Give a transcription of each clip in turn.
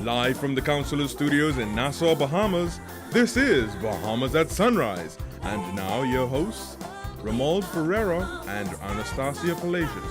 Live from the Consular Studios in Nassau, Bahamas, this is Bahamas at Sunrise. And now your hosts, Romuald Ferreira and Anastasia Palacios.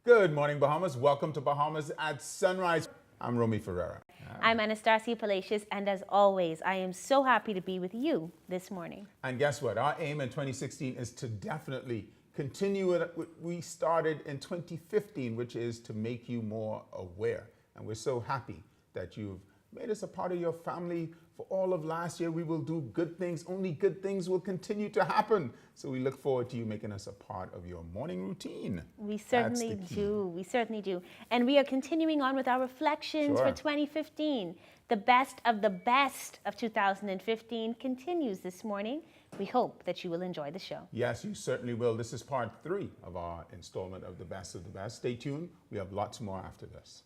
Good morning, Bahamas. Welcome to Bahamas at Sunrise. I'm Romy Ferreira. I'm Anastasia Palacios, and as always, I am so happy to be with you this morning. And guess what? Our aim in 2016 is to definitely continue what we started in 2015, which is to make you more aware. And we're so happy that you've made us a part of your family. For all of last year, we will do good things. Only good things will continue to happen. So we look forward to you making us a part of your morning routine. We certainly do. We certainly do. And we are continuing on with our reflections for 2015. The best of 2015 continues this morning. We hope that you will enjoy the show. Yes, you certainly will. This is part 3 of our installment of the best of the best. Stay tuned. We have lots more after this.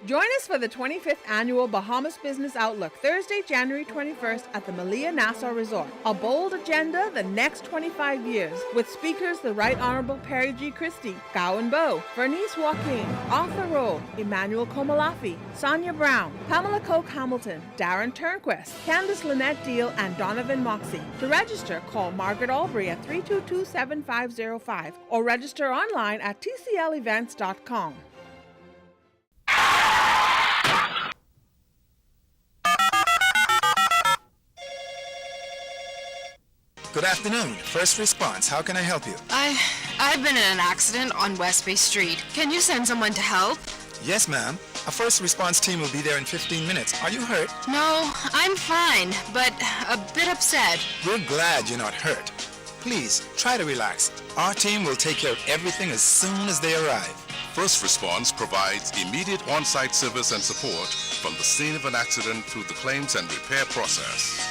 Join us for the 25th Annual Bahamas Business Outlook, Thursday, January 21st at the Malia Nassau Resort. A bold agenda the next 25 years with speakers the Right Honorable Perry G. Christie, Gowan Bowe, Vernice Joaquin, Arthur Rowe, Emmanuel Komalafi, Sonia Brown, Pamela Coke Hamilton, Darren Turnquest, Candace Lynette Deal, and Donovan Moxie. To register, call Margaret Albury at 322-7505 or register online at tclevents.com. Good afternoon. First response. How can I help you? I've been in an accident on West Bay Street. Can you send someone to help? Yes, ma'am. A first response team will be there in 15 minutes. Are you hurt? No, I'm fine, but a bit upset. We're glad you're not hurt. Please, try to relax. Our team will take care of everything as soon as they arrive. First Response provides immediate on-site service and support from the scene of an accident through the claims and repair process.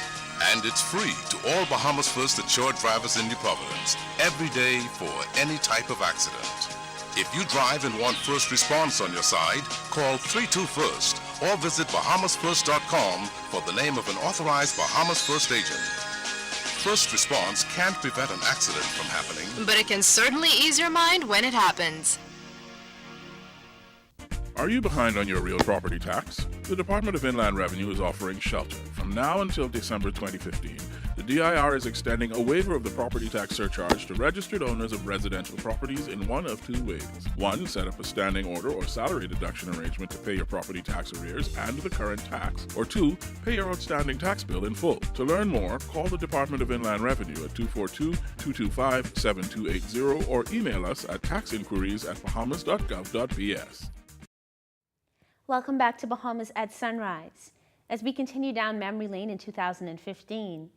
And it's free to all Bahamas First insured drivers in New Providence, every day for any type of accident. If you drive and want First Response on your side, call 32-FIRST or visit bahamasfirst.com for the name of an authorized Bahamas First agent. First Response can't prevent an accident from happening, But it can certainly ease your mind when it happens. Are you behind on your real property tax? The Department of Inland Revenue is offering shelter. From now until December 2015, the DIR is extending a waiver of the property tax surcharge to registered owners of residential properties in one of 2 ways. 1, set up a standing order or salary deduction arrangement to pay your property tax arrears and the current tax. Or 2, pay your outstanding tax bill in full. To learn more, call the Department of Inland Revenue at 242-225-7280 or email us at taxinquiries@bahamas.gov.bs. Welcome back to Bahamas at Sunrise. As we continue down memory lane in 2015,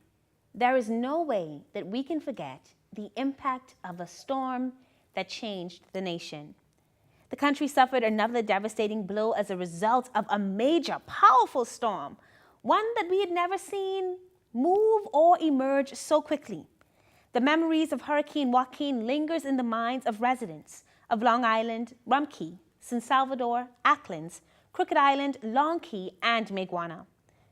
there is no way that we can forget the impact of a storm that changed the nation. The country suffered another devastating blow as a result of a major, powerful storm, one that we had never seen move or emerge so quickly. The memories of Hurricane Joaquin lingers in the minds of residents of Long Island, Rum Cay, San Salvador, Acklins, Crooked Island, Long Key, and Maguana.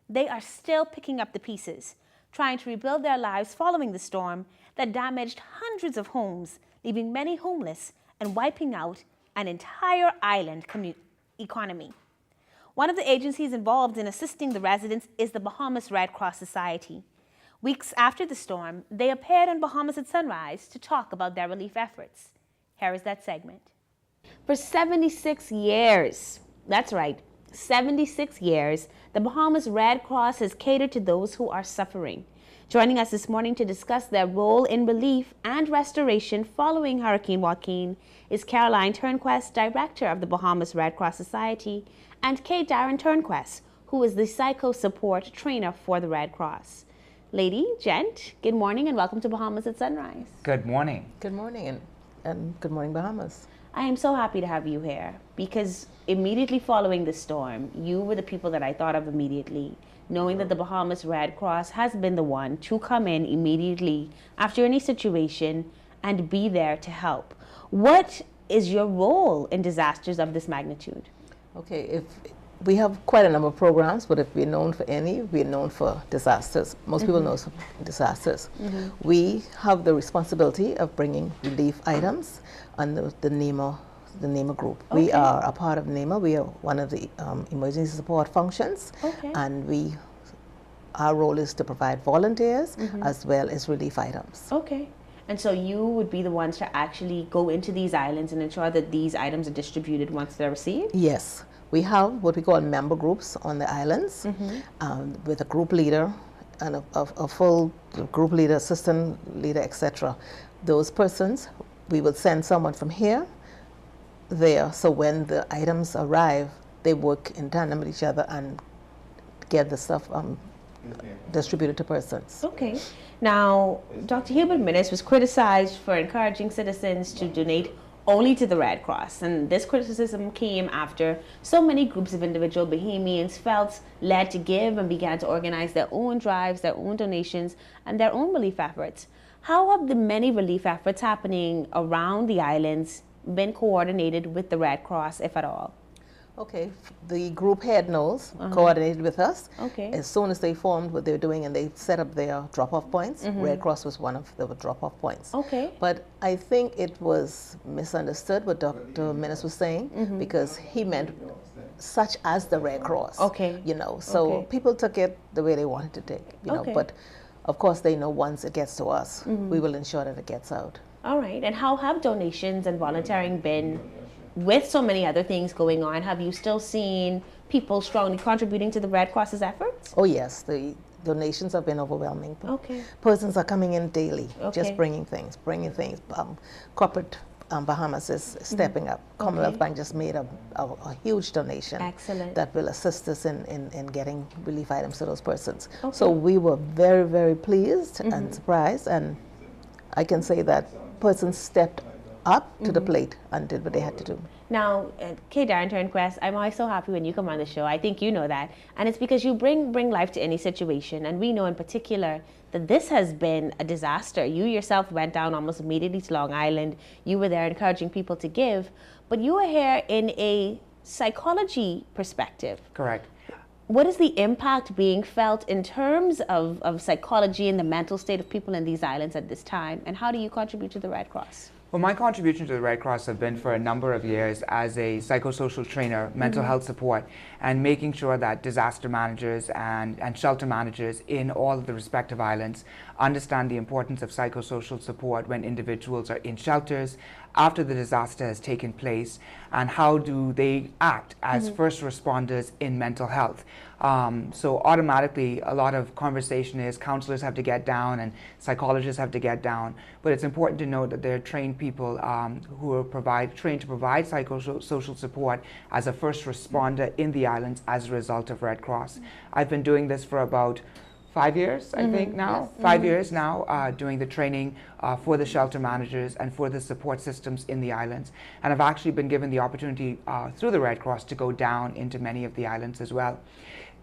They are still picking up the pieces, trying to rebuild their lives following the storm that damaged hundreds of homes, leaving many homeless and wiping out an entire island economy. One of the agencies involved in assisting the residents is the Bahamas Red Cross Society. Weeks after the storm, they appeared on Bahamas at Sunrise to talk about their relief efforts. Here is that segment. For 76 years, that's right, 76 years, the Bahamas Red Cross has catered to those who are suffering. Joining us this morning to discuss their role in relief and restoration following Hurricane Joaquin is Caroline Turnquest, Director of the Bahamas Red Cross Society, and Kate Darren Turnquest, who is the Psycho Support Trainer for the Red Cross. Lady, gent, good morning and welcome to Bahamas at Sunrise. Good morning. Good morning and good morning, Bahamas. I am so happy to have you here because immediately following the storm, you were the people that I thought of immediately, knowing that the Bahamas Red Cross has been the one to come in immediately after any situation and be there to help. What is your role in disasters of this magnitude? Okay, if we have quite a number of programs, but if we're known for any, we're known for disasters. Most people know disasters. We have the responsibility of bringing relief items under the NEMA the NEMA group. Okay. We are a part of NEMA. We are one of the emergency support functions. Okay. And our role is to provide volunteers as well as relief items. Okay. And so you would be the ones to actually go into these islands and ensure that these items are distributed once they're received? Yes. We have what we call member groups on the islands with a group leader and a full group leader, assistant leader, etc. Those persons, we will send someone from here, there, so when the items arrive, they work in tandem with each other and get the stuff distributed to persons. Okay. Now, Dr. Hubert Minnis was criticized for encouraging citizens to donate only to the Red Cross, and this criticism came after so many groups of individual Bahamians felt led to give and began to organize their own drives, their own donations, and their own relief efforts. How have the many relief efforts happening around the islands been coordinated with the Red Cross, if at all? Okay, the group head knows, coordinated with us. Okay. As soon as they formed what they were doing and they set up their drop-off points, Red Cross was one of the drop-off points. Okay. But I think it was misunderstood what Dr. Minnis was saying because he meant such as the Red Cross. Okay. You know, so people took it the way they wanted to take it, you know, but of course they know once it gets to us, we will ensure that it gets out. All right. And how have donations and volunteering been with so many other things going on? Have you still seen people strongly contributing to the Red Cross's efforts? Oh yes, the donations have been overwhelming. Okay. Persons are coming in daily, just Okay. bringing things. Corporate Bahamas is stepping up. Commonwealth Bank just made a huge donation. Excellent. That will assist us in getting relief items to those persons. So we were very, very pleased and surprised, and I can say that persons stepped up to the plate and did what they had to do. Now, Kay Darren Turnquest, I'm always so happy when you come on the show. I think you know that. And it's because you bring life to any situation. And we know in particular that this has been a disaster. You yourself went down almost immediately to Long Island. You were there encouraging people to give. But you were here in a psychology perspective. Correct. What is the impact being felt in terms of psychology and the mental state of people in these islands at this time? And how do you contribute to the Red Cross? Well, my contribution to the Red Cross have been for a number of years as a psychosocial trainer, mental health support, and making sure that disaster managers and shelter managers in all of the respective islands understand the importance of psychosocial support when individuals are in shelters after the disaster has taken place, and how do they act as first responders in mental health. So automatically a lot of conversation is counselors have to get down and psychologists have to get down, but it's important to note that they're trained people who are trained to provide psychosocial support as a first responder in the islands as a result of Red Cross. I've been doing this for about 5 years, I think now, 5 years now, doing the training for the shelter managers and for the support systems in the islands. And I've actually been given the opportunity through the Red Cross to go down into many of the islands as well.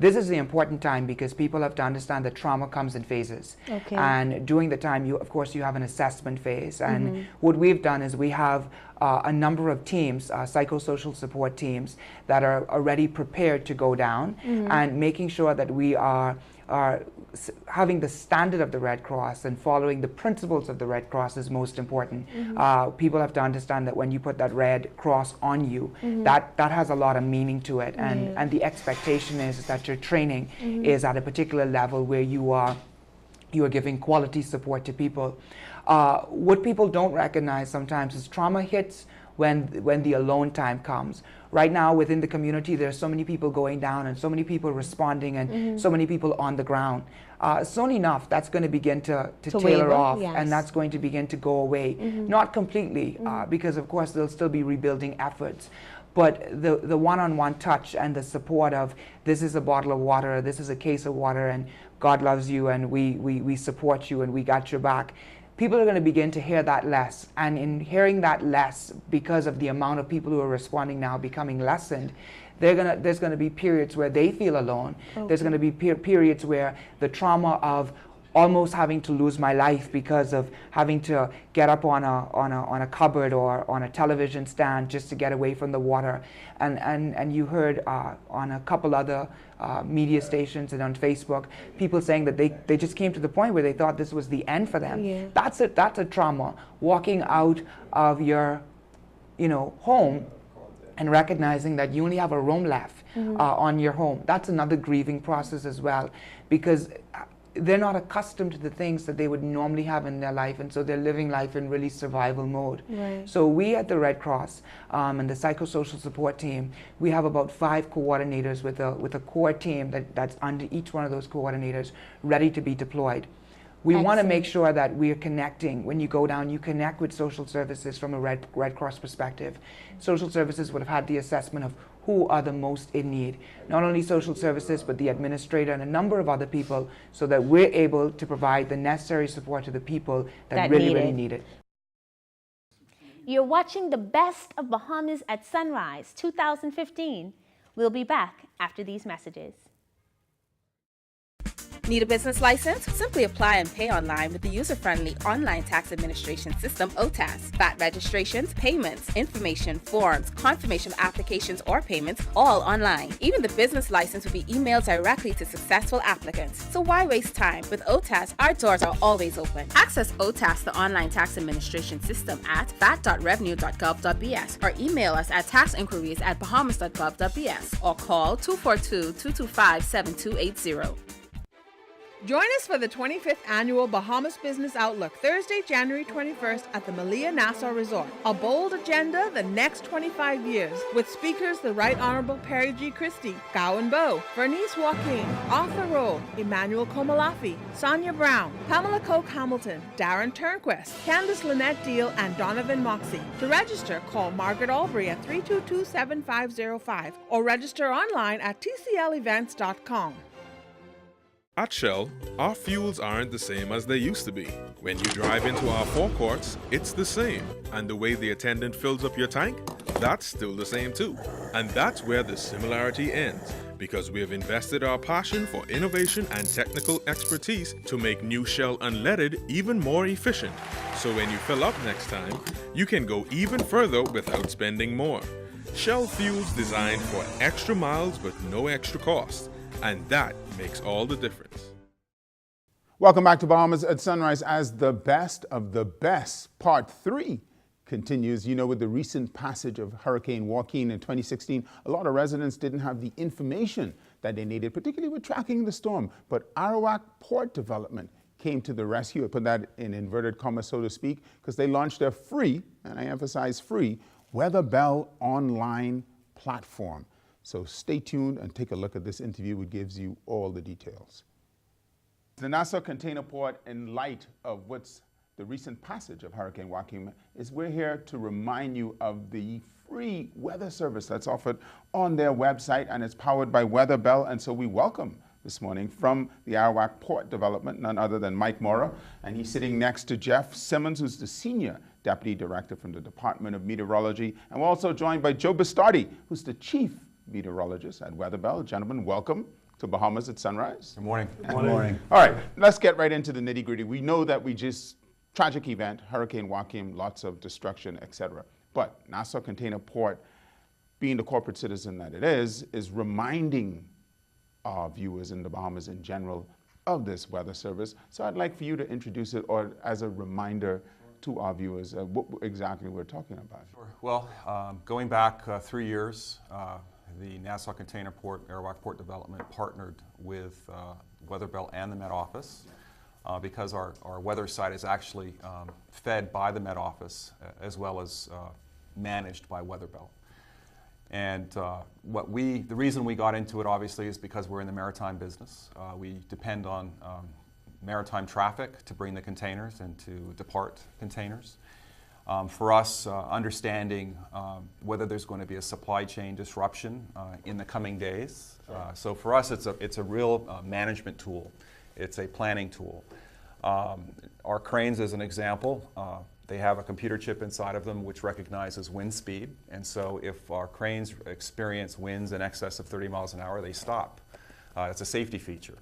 This is the important time because people have to understand that trauma comes in phases. Okay. And during the time, of course, you have an assessment phase. And what we've done is we have a number of teams, psychosocial support teams, that are already prepared to go down and making sure that we are having the standard of the Red Cross and following the principles of the Red Cross is most important. People have to understand that when you put that Red Cross on you, that has a lot of meaning to it, and the expectation is that your training is at a particular level where you are giving quality support to people. What people don't recognize sometimes is trauma hits when the alone time comes. Right now within the community, there are so many people going down and so many people responding and so many people on the ground. Soon enough, that's going to begin to tailor off, and that's going to begin to go away. Not completely, because of course there'll still be rebuilding efforts. But the one-on-one touch and the support of this is a bottle of water, this is a case of water, and God loves you and we support you and we got your back. People are going to begin to hear that less, and in hearing that less, because of the amount of people who are responding now becoming lessened, there's going to be periods where they feel alone. There's going to be periods where the trauma of almost having to lose my life because of having to get up on a cupboard or on a television stand just to get away from the water, and you heard on a couple other media stations and on Facebook people saying that they just came to the point where they thought this was the end for them. That's a trauma. Walking out of your home and recognizing that you only have a room left on your home. That's another grieving process as well, because they're not accustomed to the things that they would normally have in their life, and so they're living life in really survival mode. Right. So we at the Red Cross and the psychosocial support team, we have about 5 coordinators with a core team that's under each one of those coordinators ready to be deployed. We want to make sure that we are connecting. When you go down, you connect with social services from a Red Cross perspective. Social services would have had the assessment of who are the most in need. Not only social services, but the administrator and a number of other people, so that we're able to provide the necessary support to the people that really need it. You're watching the best of Bahamas at Sunrise 2015. We'll be back after these messages. Need a business license? Simply apply and pay online with the user-friendly online tax administration system, OTAS. VAT registrations, payments, information, forms, confirmation applications or payments, all online. Even the business license will be emailed directly to successful applicants. So why waste time? With OTAS, our doors are always open. Access OTAS, the online tax administration system, at vat.revenue.gov.bs or email us at taxinquiries@bahamas.gov.bs or call 242-225-7280. Join us for the 25th Annual Bahamas Business Outlook, Thursday, January 21st at the Malia Nassau Resort. A bold agenda, the next 25 years, with speakers the Right Honorable Perry G. Christie, Gowan Bowe, Vernice Joaquin, Arthur Rowe, Emmanuel Komalafi, Sonia Brown, Pamela Koch Hamilton, Darren Turnquist, Candace Lynette Deal, and Donovan Moxie. To register, call Margaret Albury at 322-7505 or register online at tclevents.com. At Shell, our fuels aren't the same as they used to be. When you drive into our forecourts, it's the same. And the way the attendant fills up your tank, that's still the same too. And that's where the similarity ends, because we have invested our passion for innovation and technical expertise to make new Shell Unleaded even more efficient. So when you fill up next time, you can go even further without spending more. Shell fuels designed for extra miles with no extra cost. And that makes all the difference. Welcome back to Bahamas at Sunrise as the best of the best. Part 3 continues. With the recent passage of Hurricane Joaquin in 2016, a lot of residents didn't have the information that they needed, particularly with tracking the storm. But Arawak Port Development came to the rescue. I put that in inverted commas, so to speak, because they launched their free, and I emphasize free, Weather Bell online platform. So stay tuned and take a look at this interview, which gives you all the details. The Nassau Container Port, in light of what's the recent passage of Hurricane Joaquin, we're here to remind you of the free weather service that's offered on their website, and it's powered by Weather Bell. And so we welcome this morning from the Arawak Port Development, none other than Mike Mora, and he's sitting next to Jeff Simmons, who's the Senior Deputy Director from the Department of Meteorology. And we're also joined by Joe Bastardi, who's the Chief Meteorologist at Weather Bell. Gentlemen, welcome to Bahamas at Sunrise. Good morning. Good morning. All right, let's get right into the nitty-gritty. We know that tragic event, Hurricane Joaquin, lots of destruction, etc. But Nassau Container Port, being the corporate citizen that it is reminding our viewers in the Bahamas in general of this weather service. So I'd like for you to introduce it, or as a reminder to our viewers what exactly we're talking about. Sure. Well, going back 3 years, the Nassau Container Port, Arawak Port Development partnered with Weather Bell and the Met Office because our weather site is actually fed by the Met Office as well as managed by Weather Bell. And the reason we got into it obviously is because we're in the maritime business. We depend on maritime traffic to bring the containers and to depart containers. For us, understanding whether there's going to be a supply chain disruption in the coming days. So for us, it's a real management tool. It's a planning tool. Our cranes, as an example, they have a computer chip inside of them which recognizes wind speed. And so if our cranes experience winds in excess of 30 miles an hour, they stop. It's a safety feature.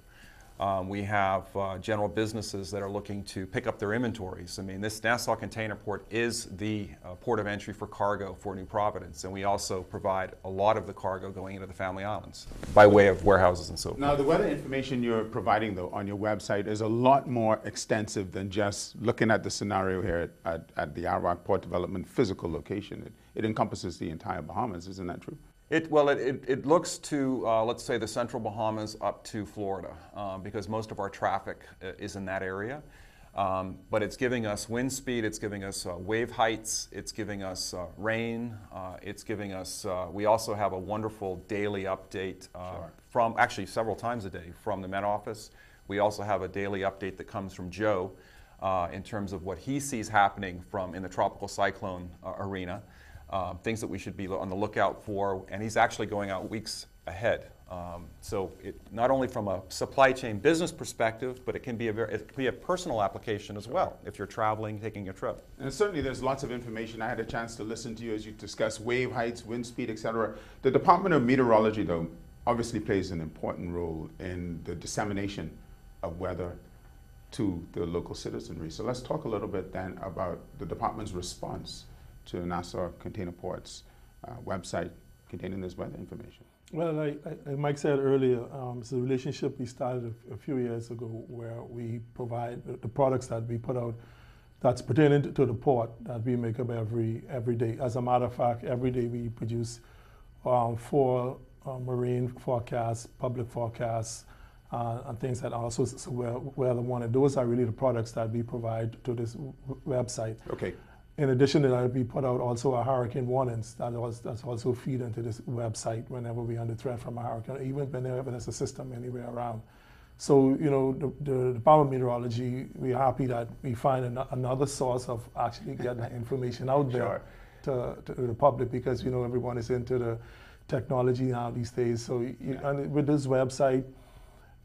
We have general businesses that are looking to pick up their inventories. I mean, this Nassau Container Port is the port of entry for cargo for New Providence, and we also provide a lot of the cargo going into the Family Islands by way of warehouses and so forth. Now, the weather information you're providing, though, on your website is a lot more extensive than just looking at the scenario here at the Arawak Port Development physical location. It encompasses the entire Bahamas, isn't that true? It looks to, let's say, the central Bahamas up to Florida, because most of our traffic is in that area. But it's giving us wind speed, it's giving us wave heights, it's giving us rain, it's giving us, we also have a wonderful daily update from, actually several times a day, from the Met Office. We also have a daily update that comes from Joe in terms of what he sees happening in the tropical cyclone arena. Things that we should be on the lookout for, and he's actually going out weeks ahead. So not only from a supply chain business perspective, but it can be a personal application as well if you're traveling, taking a trip. And certainly there's lots of information. I had a chance to listen to you as you discuss wave heights, wind speed, etc. The Department of Meteorology, though, obviously plays an important role in the dissemination of weather to the local citizenry. So let's talk a little bit then about the department's response to Nassau Container Port's website containing this weather information. Well, like Mike said earlier, it's a relationship we started a few years ago where we provide the products that we put out that's pertaining to the port that we make up every day. As a matter of fact, every day we produce 4 marine forecasts, public forecasts, and things that also weather one. And those are really the products that we provide to this website. Okay. In addition to that, we put out also our hurricane warnings that's also feed into this website whenever we're under threat from a hurricane, even whenever there's a system anywhere around. So, you know, the Department of Meteorology, we're happy that we find another source of actually getting that information out there to the public, because, you know, everyone is into the technology now these days. So and with this website,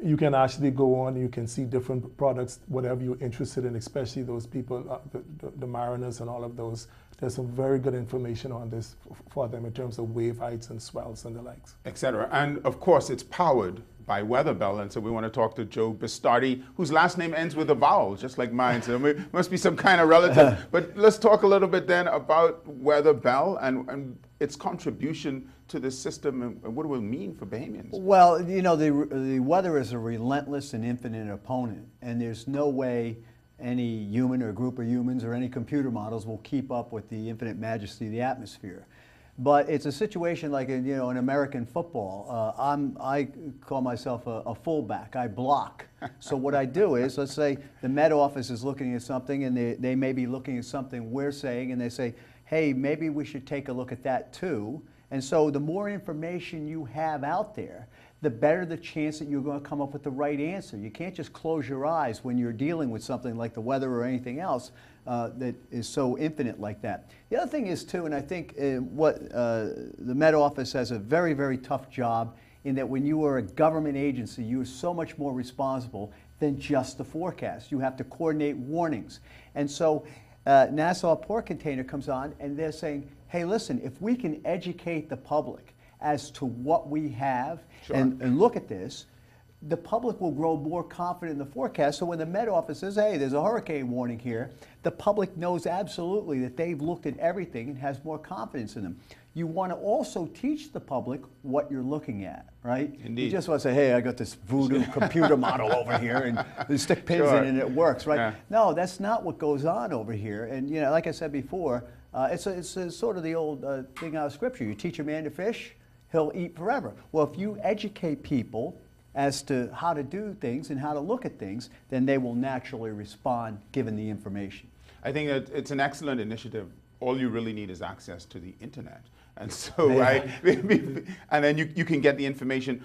you can actually go on, you can see different products, whatever you're interested in, especially those people, the mariners and all of those. There's some very good information on this for them in terms of wave heights and swells and the likes. Etc. And of course, it's powered by Weatherbell, and so we want to talk to Joe Bistardi, whose last name ends with a vowel, just like mine, so it must be some kind of relative. But let's talk a little bit then about Weatherbell and its contribution to this system and what it will mean for Bahamians. Well, you know, the weather is a relentless and infinite opponent, and there's no way any human or group of humans or any computer models will keep up with the infinite majesty of the atmosphere. But it's a situation like in American football. I call myself a fullback. I block. So what I do is, let's say the Met Office is looking at something, and they may be looking at something we're saying, and they say, hey, maybe we should take a look at that too. And so the more information you have out there, the better the chance that you're going to come up with the right answer. You can't just close your eyes when you're dealing with something like the weather or anything else that is so infinite like that. The other thing is too, and I think the Met Office has a very, very tough job in that when you are a government agency, you are so much more responsible than just the forecast. You have to coordinate warnings. And so Nassau Port Container comes on and they're saying, hey, listen, if we can educate the public as to what we have and look at this, the public will grow more confident in the forecast. So when the Met Office says, hey, there's a hurricane warning here, the public knows absolutely that they've looked at everything and has more confidence in them. You want to also teach the public what you're looking at, right? Indeed. You just want to say, hey, I got this voodoo computer model over here, and you stick pins in it and it works, right? Yeah. No, that's not what goes on over here. And like I said before, it's sort of the old thing out of Scripture. You teach a man to fish, he'll eat forever. Well, if you educate people as to how to do things and how to look at things, then they will naturally respond given the information. I think that it's an excellent initiative. All you really need is access to the internet. And so, and then you can get the information.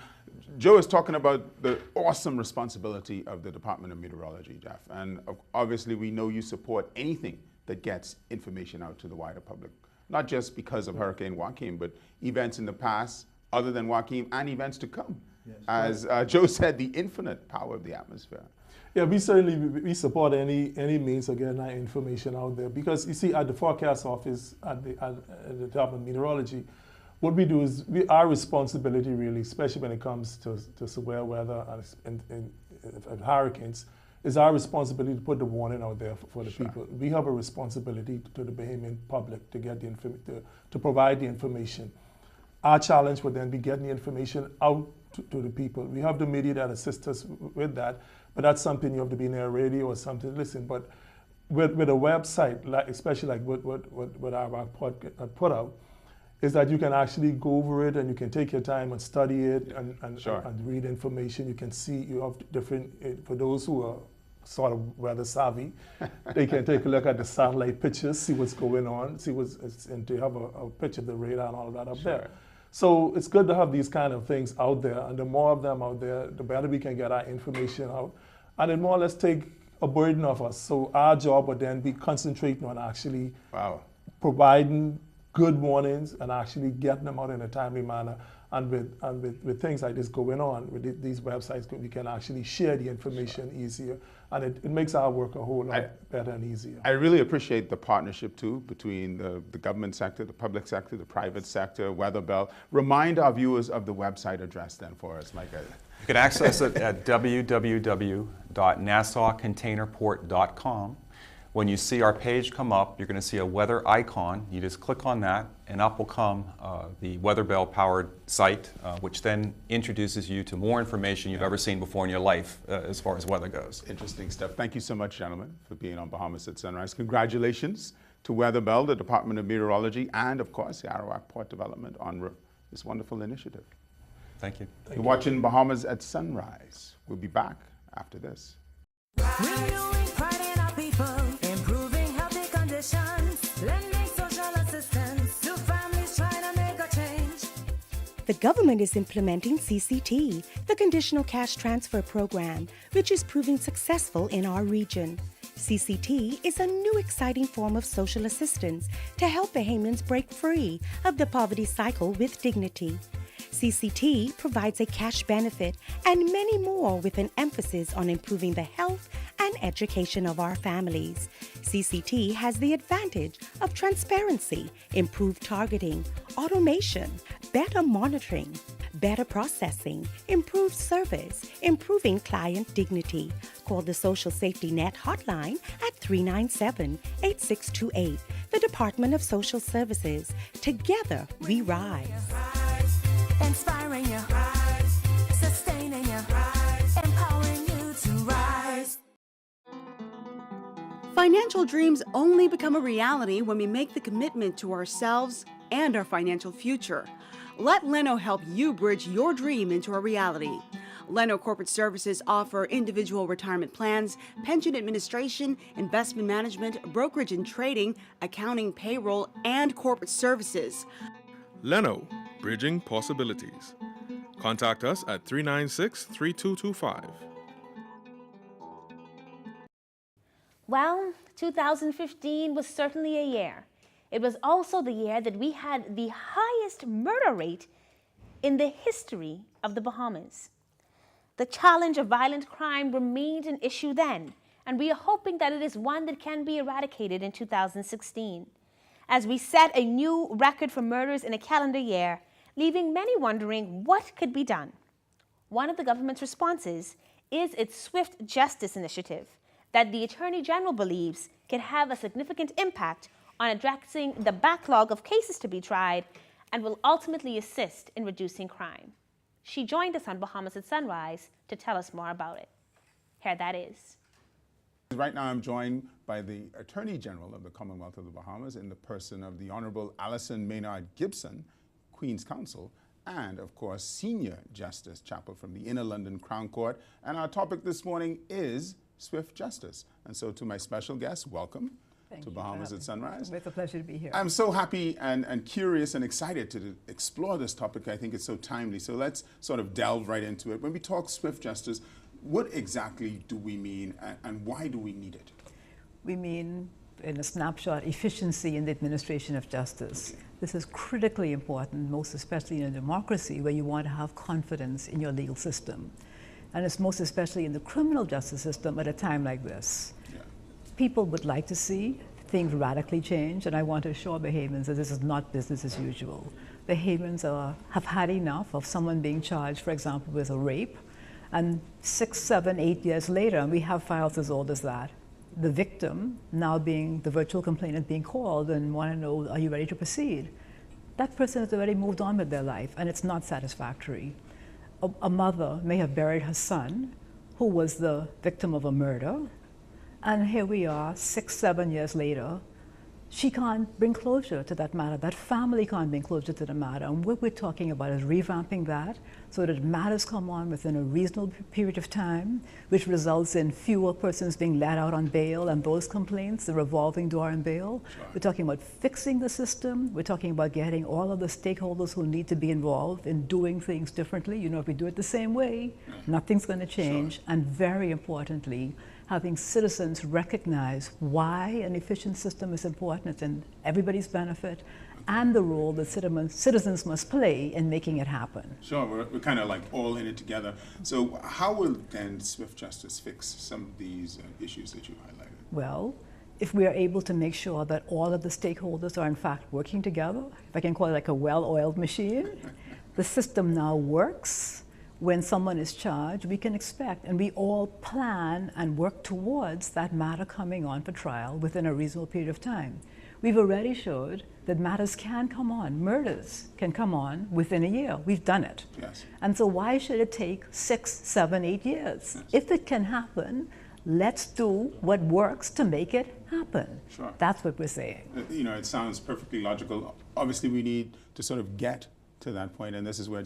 Joe is talking about the awesome responsibility of the Department of Meteorology, Jeff. And obviously we know you support anything that gets information out to the wider public, not just because of Hurricane Joaquin, but events in the past, other than Joaquin, and events to come. Yes, as Joe said, the infinite power of the atmosphere. Yeah, we certainly support any means of getting that information out there, because you see, at the forecast office at the Department of Meteorology, what we do is our responsibility really, especially when it comes to severe weather and hurricanes, it's our responsibility to put the warning out there for the people. We have a responsibility to the Bahamian public to get to provide the information. Our challenge would then be getting the information out to the people. We have the media that assist us with that, but that's something you have to be near radio or something. Listen, but with a website, especially like what our put out, is that you can actually go over it and you can take your time and study it and read information. You can see, you have different, for those who are sort of weather savvy, they can take a look at the satellite pictures, see what's going on, and to have a picture of the radar and all of that up there. So it's good to have these kind of things out there, and the more of them out there, the better we can get our information out, and it more or less take a burden off us. So our job would then be concentrating on actually providing good warnings and actually getting them out in a timely manner. And with things like this going on, with these websites, we can actually share the information easier, and it makes our work a whole lot better and easier. I really appreciate the partnership too between the government sector, the public sector, the private sector, WeatherBell. Remind our viewers of the website address then for us, Mike. You can access it at www.nassaucontainerport.com. When you see our page come up, you're going to see a weather icon. You just click on that, and up will come the WeatherBell powered site, which then introduces you to more information you've ever seen before in your life as far as weather goes. Interesting stuff. Thank you so much, gentlemen, for being on Bahamas at Sunrise. Congratulations to WeatherBell, the Department of Meteorology, and of course the Arawak Port Development on this wonderful initiative. Thank you. You're watching Bahamas at Sunrise. We'll be back after this. Renewing pride in our people, improving healthy conditions, lending social assistance to families trying to make a change. The government is implementing CCT, the Conditional Cash Transfer Program, which is proving successful in our region. CCT is a new exciting form of social assistance to help Bahamians break free of the poverty cycle with dignity. CCT provides a cash benefit and many more with an emphasis on improving the health and education of our families. CCT has the advantage of transparency, improved targeting, automation, better monitoring, better processing, improved service, improving client dignity. Call the Social Safety Net hotline at 397-8628. The Department of Social Services. Together we rise. Inspiring you, sustaining you, empowering you to rise. Financial dreams only become a reality when we make the commitment to ourselves and our financial future. Let Leno help you bridge your dream into a reality. Leno Corporate Services offer individual retirement plans, pension administration, investment management, brokerage and trading, accounting, payroll, and corporate services. Leno, bridging possibilities. Contact us at 396-3225. Well, 2015 was certainly a year. It was also the year that we had the highest murder rate in the history of the Bahamas. The challenge of violent crime remained an issue then, and we are hoping that it is one that can be eradicated in 2016. As we set a new record for murders in a calendar year, leaving many wondering what could be done. One of the government's responses is its Swift Justice Initiative that the Attorney General believes can have a significant impact on addressing the backlog of cases to be tried and will ultimately assist in reducing crime. She joined us on Bahamas at Sunrise to tell us more about it. Here that is. Right now I'm joined by the Attorney General of the Commonwealth of the Bahamas in the person of the Honorable Alison Maynard Gibson, Queen's Counsel, and of course Senior Justice Chapel from the Inner London Crown Court. And our topic this morning is Swift Justice. And so to my special guest, welcome to Bahamas at Sunrise. It's a pleasure to be here. I'm so happy and curious and excited to explore this topic. I think it's so timely. So let's sort of delve right into it. When we talk Swift Justice, what exactly do we mean and why do we need it? We mean, in a snapshot, efficiency in the administration of justice. Okay. This is critically important, most especially in a democracy where you want to have confidence in your legal system. And it's most especially in the criminal justice system at a time like this. Yeah. People would like to see things radically change, and I want to assure Bahamians that this is not business as usual. Bahamians have had enough of someone being charged, for example, with a rape, And 6, 7, 8 years later, and we have files as old as that, the victim now being the virtual complainant being called and want to know, are you ready to proceed? That person has already moved on with their life, and it's not satisfactory. A mother may have buried her son, who was the victim of a murder, and here we are 6, 7 years later. She can't bring closure to that matter. That family can't bring closure to the matter. And what we're talking about is revamping that so that matters come on within a reasonable period of time, which results in fewer persons being let out on bail and those complaints, the revolving door in bail. Sure. We're talking about fixing the system. We're talking about getting all of the stakeholders who need to be involved in doing things differently. You know, if we do it the same way, nothing's going to change. Sure. And very importantly, having citizens recognize why an efficient system is important. It's in everybody's benefit, and the role that citizens must play in making it happen. Sure, we're kind of like all in it together. So how will then Swift Justice fix some of these issues that you highlighted? Well, if we are able to make sure that all of the stakeholders are in fact working together, if I can call it like a well-oiled machine, the system now works. When someone is charged, we can expect, and we all plan and work towards that matter coming on for trial within a reasonable period of time. We've already showed that matters can come on, murders can come on within a year. We've done it. Yes. And so why should it take 6, 7, 8 years? Yes. If it can happen, let's do what works to make it happen. Sure. That's what we're saying. You know, it sounds perfectly logical. Obviously, we need to sort of get to that point, and this is where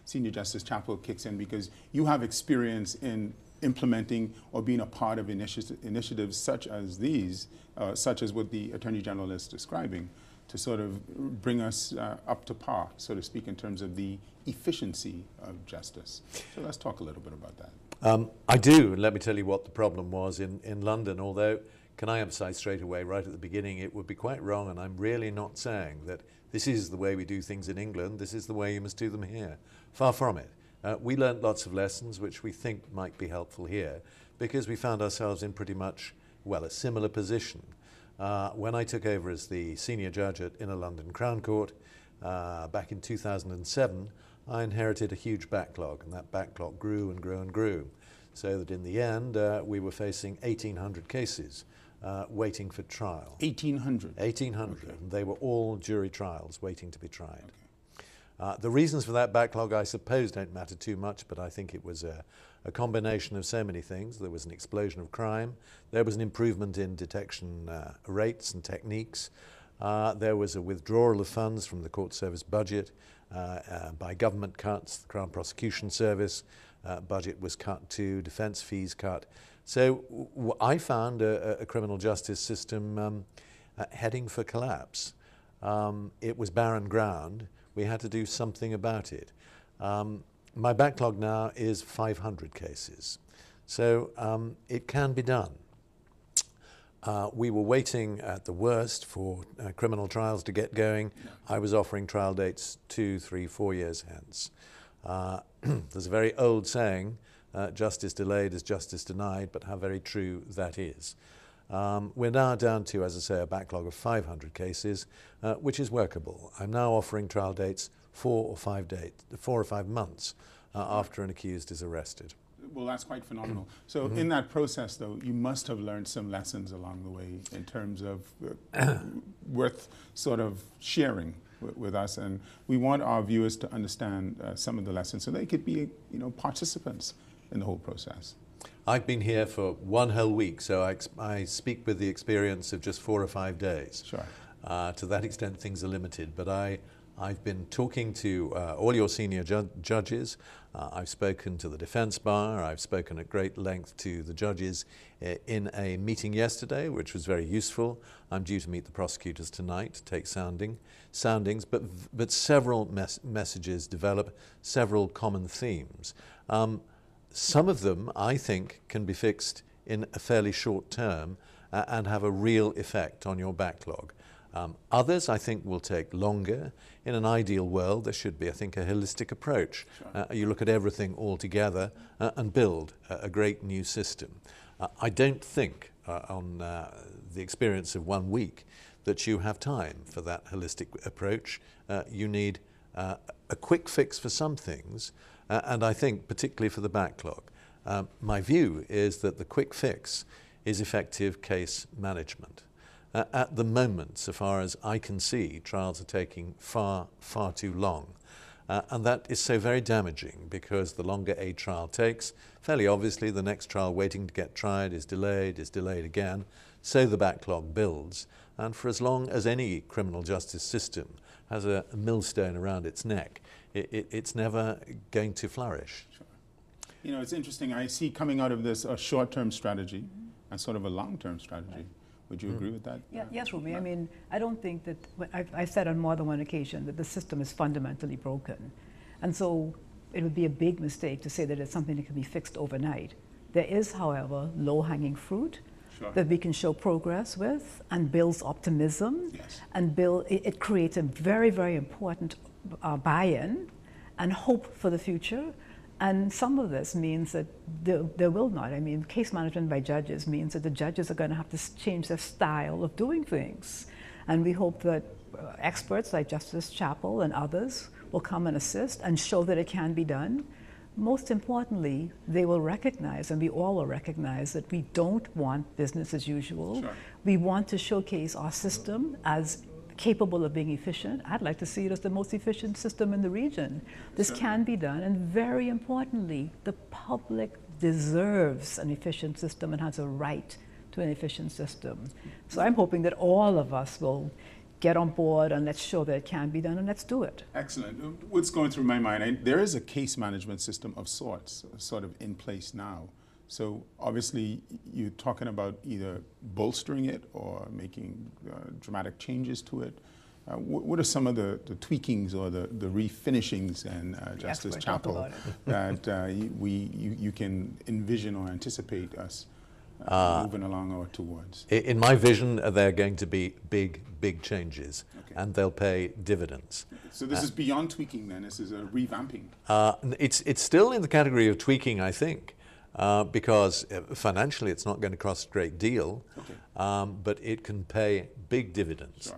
Senior Justice Chappell kicks in, because you have experience in implementing or being a part of initiatives such as these, such as what the Attorney General is describing, to sort of bring us up to par, so to speak, in terms of the efficiency of justice. So let's talk a little bit about that. I do, and let me tell you what the problem was in London, although, can I emphasize straight away, right at the beginning, it would be quite wrong, and I'm really not saying that this is the way we do things in England, this is the way you must do them here. Far from it. We learnt lots of lessons which we think might be helpful here, because we found ourselves in pretty much, well, a similar position. When I took over as the senior judge at Inner London Crown Court back in 2007, I inherited a huge backlog, and that backlog grew and grew and grew, so that in the end we were facing 1,800 cases waiting for trial. 1,800? 1,800. Okay. They were all jury trials waiting to be tried. Okay. The reasons for that backlog, I suppose, don't matter too much, but I think it was a combination of so many things. There was an explosion of crime. There was an improvement in detection rates and techniques. There was a withdrawal of funds from the court service budget by government cuts. The Crown Prosecution Service budget was cut too, defence fees cut. So I found a criminal justice system heading for collapse. It was barren ground. We had to do something about it. My backlog now is 500 cases. So it can be done. We were waiting at the worst for criminal trials to get going. I was offering trial dates 2, 3, 4 years hence. There's a very old saying, justice delayed is justice denied, but how very true that is. We're now down to, as I say, a backlog of 500 cases, which is workable. I'm now offering trial dates 4 or 5 months after an accused is arrested. Well, that's quite phenomenal. So in that process, though, you must have learned some lessons along the way in terms of worth sort of sharing with us. And we want our viewers to understand some of the lessons so they could be, participants in the whole process. I've been here for 1 whole week, so I speak with the experience of just 4 or 5 days. Sure. To that extent, things are limited. But I've been talking to all your senior judges. I've spoken to the defense bar. I've spoken at great length to the judges in a meeting yesterday, which was very useful. I'm due to meet the prosecutors tonight to take soundings, but several messages develop, several common themes. Some of them, I think, can be fixed in a fairly short term and have a real effect on your backlog. Others, I think, will take longer. In an ideal world, there should be, I think, a holistic approach. Sure. You look at everything all together and build a great new system. I don't think, on the experience of 1 week, that you have time for that holistic approach. You need a quick fix for some things, And I think, particularly for the backlog, my view is that the quick fix is effective case management. At the moment, so far as I can see, trials are taking far, far too long. And that is so very damaging, because the longer a trial takes, fairly obviously the next trial waiting to get tried is delayed again, so the backlog builds. And for as long as any criminal justice system has a millstone around its neck, it's never going to flourish. Sure. You know, it's interesting. I see coming out of this a short-term strategy and sort of a long-term strategy. Would you agree with that? Yeah, yes, Rumi. I mean, I don't think that, I've said on more than one occasion that the system is fundamentally broken. And so it would be a big mistake to say that it's something that can be fixed overnight. There is, however, low-hanging fruit that we can show progress with, and builds optimism, and it creates a very, very important buy-in and hope for the future. And some of this means that there will not. I mean, case management by judges means that the judges are going to have to change their style of doing things. And we hope that experts like Justice Chappell and others will come and assist and show that it can be done. Most importantly, they will recognize, and we all will recognize, that we don't want business as usual. We want to showcase our system as capable of being efficient. I'd like to see it as the most efficient system in the region. This can be done, and very importantly, the public deserves an efficient system and has a right to an efficient system. So I'm hoping that all of us will get on board, and let's show that it can be done, and let's do it. Excellent. What's going through my mind, there is a case management system of sorts, sort of in place now. So obviously you're talking about either bolstering it or making dramatic changes to it. What are some of the tweakings or the refinishings in Justice Chappell that you can envision or anticipate us moving along or towards? In my vision, they're going to be big changes, and they'll pay dividends. So this is beyond tweaking then, this is a revamping? It's still in the category of tweaking, I think. Because financially it's not going to cost a great deal, but it can pay big dividends.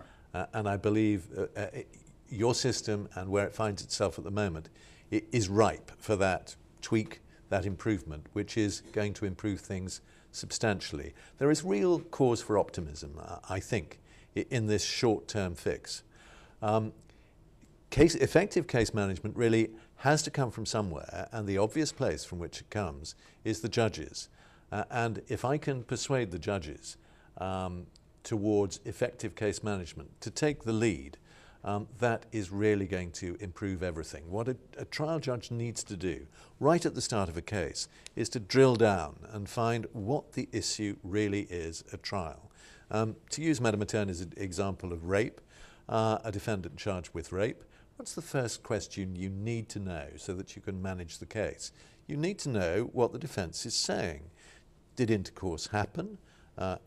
And I believe your system and where it finds itself at the moment is ripe for that tweak, that improvement, which is going to improve things substantially. There is real cause for optimism, I think, in this short-term fix. Effective case management really has to come from somewhere, and the obvious place from which it comes is the judges. And if I can persuade the judges towards effective case management to take the lead, that is really going to improve everything. What a trial judge needs to do right at the start of a case is to drill down and find what the issue really is at trial. To use Madam Attorney's example of rape, a defendant charged with rape, what's the first question you need to know so that you can manage the case? You need to know what the defence is saying. Did intercourse happen? Or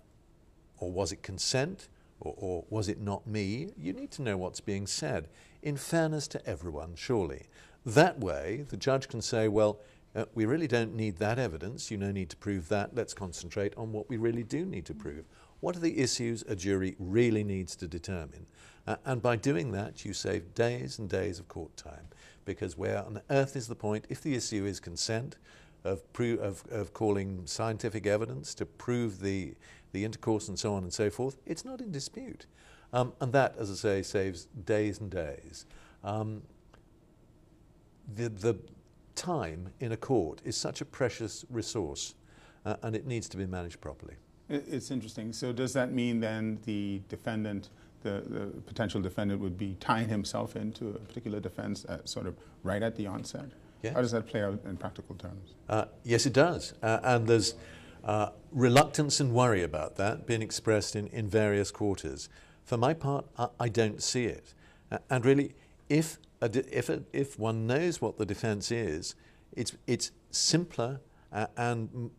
was it consent? Or was it not me? You need to know what's being said, in fairness to everyone, surely. That way, the judge can say, well, we really don't need that evidence. You no need to prove that. Let's concentrate on what we really do need to prove. What are the issues a jury really needs to determine? And by doing that, you save days and days of court time, because where on earth is the point, if the issue is consent, of calling scientific evidence to prove the intercourse and so on and so forth, it's not in dispute. And that, as I say, saves days and days. The time in a court is such a precious resource, and it needs to be managed properly. It's interesting. So does that mean then the defendant, the potential defendant, would be tying himself into a particular defense sort of right at the onset? Yes. How does that play out in practical terms? Yes, it does. And there's reluctance and worry about that being expressed in various quarters. For my part, I don't see it. And really, if one knows what the defense is, it's simpler and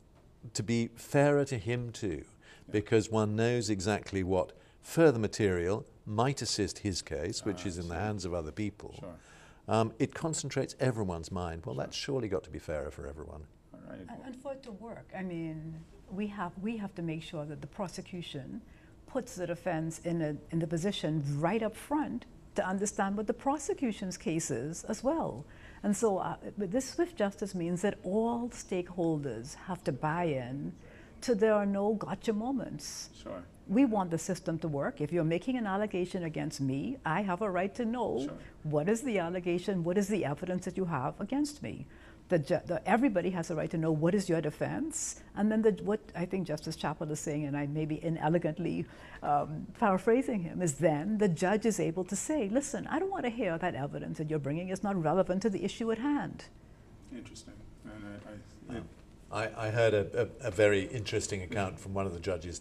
to be fairer to him too, because one knows exactly what further material might assist his case, which is in the hands of other people. Sure. It concentrates everyone's mind. Well, that's surely got to be fairer for everyone. All right. And for it to work, I mean, we have to make sure that the prosecution puts the defense in the position right up front to understand what the prosecution's case is as well. And so but this swift justice means that all stakeholders have to buy in to there are no gotcha moments. Sure. We want the system to work. If you're making an allegation against me, I have a right to know what is the allegation, what is the evidence that you have against me. Everybody has a right to know what is your defense, and then what I think Justice Chappell is saying, and I may be inelegantly paraphrasing him, is then the judge is able to say, listen, I don't want to hear that evidence that you're bringing is not relevant to the issue at hand. Interesting. I heard a very interesting account from one of the judges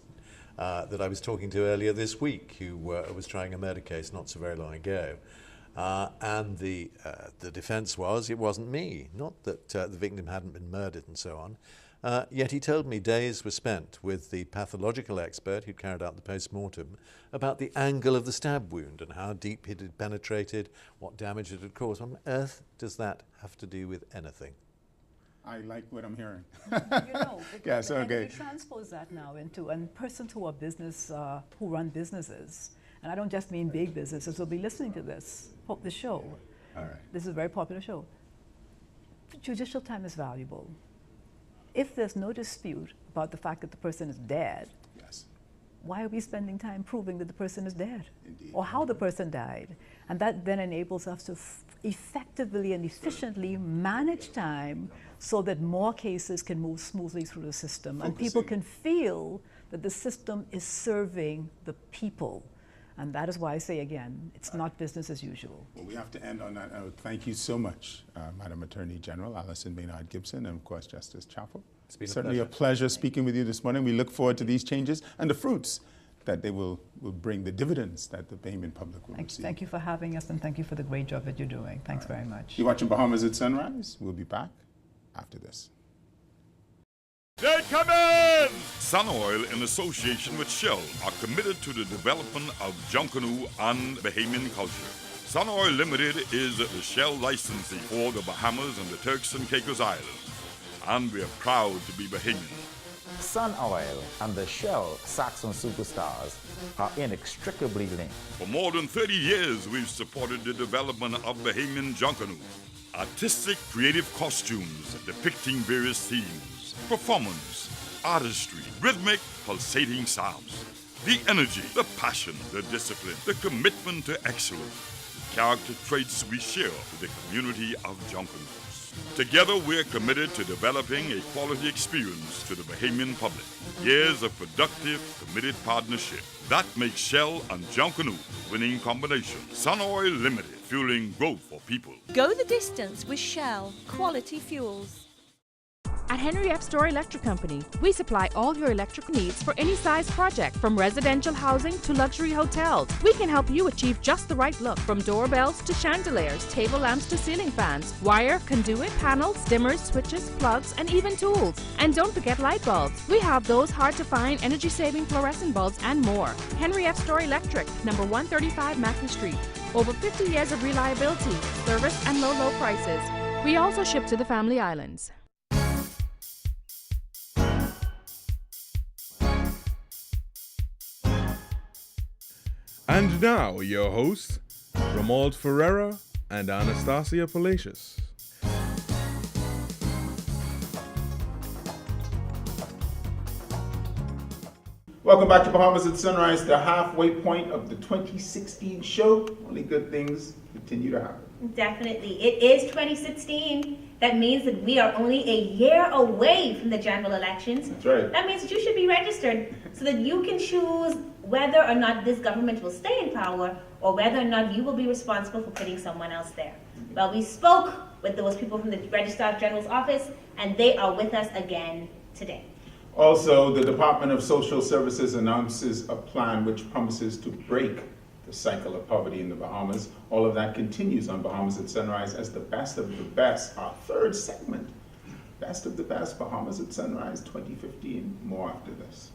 that I was talking to earlier this week, who was trying a murder case not so very long ago. And the defense was, it wasn't me, not that the victim hadn't been murdered and so on. Yet he told me days were spent with the pathological expert who carried out the post-mortem about the angle of the stab wound and how deep it had penetrated, what damage it had caused. What on earth does that have to do with anything? I like what I'm hearing. You know, yes, okay. You transpose that now into, and persons who are who run businesses, and I don't just mean big businesses, will be listening to this show. All right. This is a very popular show. Judicial time is valuable. If there's no dispute about the fact that the person is dead, why are we spending time proving that the person is dead? Indeed. Or how the person died? And that then enables us to effectively and efficiently manage time so that more cases can move smoothly through the system and people can feel that the system is serving the people. And that is why I say again, it's not business as usual. Well, we have to end on that note. Thank you so much, Madam Attorney General Alison Maynard Gibson, and of course, Justice Chappell. It's been certainly a pleasure speaking with you this morning. We look forward to these changes and the fruits that they will bring, the dividends that the Bahamian public will receive. Thank you for having us, and thank you for the great job that you're doing. Thanks very much. You're watching Bahamas at Sunrise. We'll be back after this. They come in! Sun Oil, in association with Shell, are committed to the development of Junkanoo and Bahamian culture. Sun Oil Limited is the Shell licensee for the Bahamas and the Turks and Caicos Islands, and we are proud to be Bahamian. Sun Oil and the Shell Saxon Superstars are inextricably linked. For more than 30 years, we've supported the development of Bahamian Junkanoo. Artistic, creative costumes depicting various themes, performance, artistry, rhythmic, pulsating sounds. The energy, the passion, the discipline, the commitment to excellence, the character traits we share with the community of Junkanoos. Together, we're committed to developing a quality experience to the Bahamian public. Years of productive, committed partnership. That makes Shell and Junkanoo the winning combination. Sun Oil Limited, fueling growth for people. Go the distance with Shell Quality Fuels. At Henry F. Store Electric Company, we supply all your electrical needs for any size project, from residential housing to luxury hotels. We can help you achieve just the right look, from doorbells to chandeliers, table lamps to ceiling fans, wire, conduit, panels, dimmers, switches, plugs, and even tools. And don't forget light bulbs. We have those hard-to-find, energy-saving fluorescent bulbs and more. Henry F. Store Electric, number 135 Mackley Street. Over 50 years of reliability, service, and low prices. We also ship to the Family Islands. And now, your hosts, Ramald Ferreira and Anastasia Palacios. Welcome back to Bahamas at Sunrise, the halfway point of the 2016 show. Only good things continue to happen. Definitely. It is 2016. That means that we are only a year away from the general elections. That's right. That means that you should be registered so that you can choose whether or not this government will stay in power or whether or not you will be responsible for putting someone else there. Well, we spoke with those people from the Registrar General's office, and they are with us again today. Also, the Department of Social Services announces a plan which promises to break the cycle of poverty in the Bahamas. All of that continues on Bahamas at Sunrise as the best of the best, our third segment. Best of the best, Bahamas at Sunrise 2015. More after this.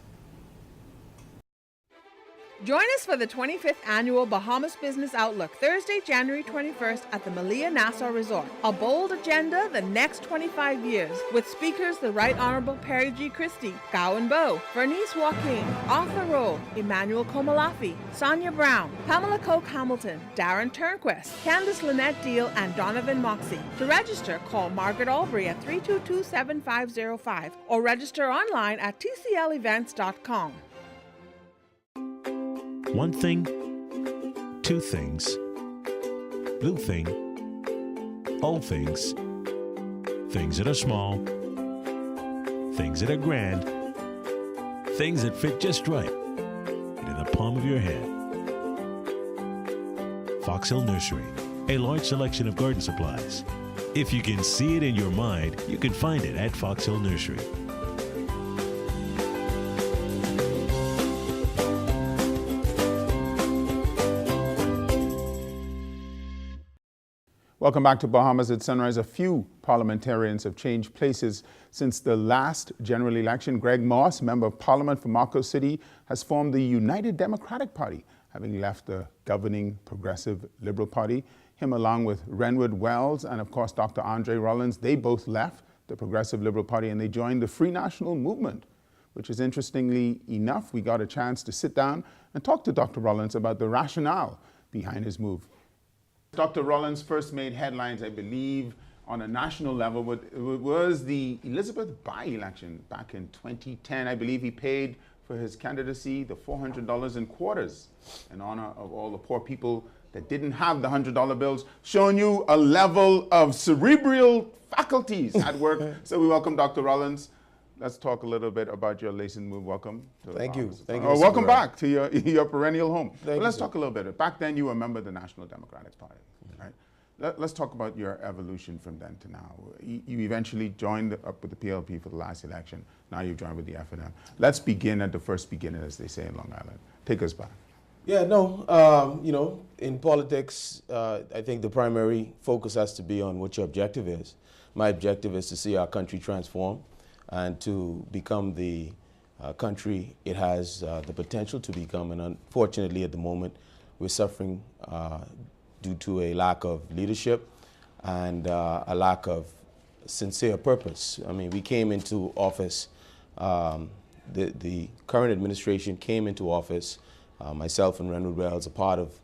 Join us for the 25th Annual Bahamas Business Outlook, Thursday, January 21st at the Malia Nassau Resort. A bold agenda, the next 25 years, with speakers the Right Honorable Perry G. Christie, Gowan Bowe, Vernice Joaquin, Arthur Rowe, Emmanuel Komalafi, Sonia Brown, Pamela Coke Hamilton, Darren Turnquist, Candace Lynette Deal, and Donovan Moxie. To register, call Margaret Albury at 322-7505 or register online at tclevents.com. One thing, two things, blue thing, old things, things that are small, things that are grand, things that fit just right into the palm of your hand. Fox Hill Nursery, a large selection of garden supplies. If you can see it in your mind, you can find it at Fox Hill Nursery. Welcome back to Bahamas at Sunrise. A few parliamentarians have changed places since the last general election. Greg Moss, Member of Parliament for Marco City, has formed the United Democratic Party, having left the governing Progressive Liberal Party. Him, along with Renwood Wells and, of course, Dr. Andre Rollins, they both left the Progressive Liberal Party and they joined the Free National Movement, which is, interestingly enough, we got a chance to sit down and talk to Dr. Rollins about the rationale behind his move. Dr. Rollins first made headlines, I believe, on a national level. It was the Elizabeth by-election back in 2010. I believe he paid for his candidacy the $400 in quarters in honor of all the poor people that didn't have the $100 bills, showing you a level of cerebral faculties at work. So we welcome Dr. Rollins. Let's talk a little bit about your recent move. Welcome. Thank you. Thank you. Welcome back to your perennial home. Let's sir. talk a little bit. Back then, you were a member of the National Democratic Party, right? Let's talk about your evolution from then to now. You eventually joined up with the PLP for the last election. Now you've joined with the FNM. Let's begin at the first beginning, as they say in Long Island. Take us back. Yeah, no, you know, in politics, I think the primary focus has to be on what your objective is. My objective is to see our country transform and to become the country it has the potential to become. And unfortunately, at the moment, we're suffering due to a lack of leadership and a lack of sincere purpose. I mean, we came into office, the current administration came into office, myself and Renwood Wells, a part of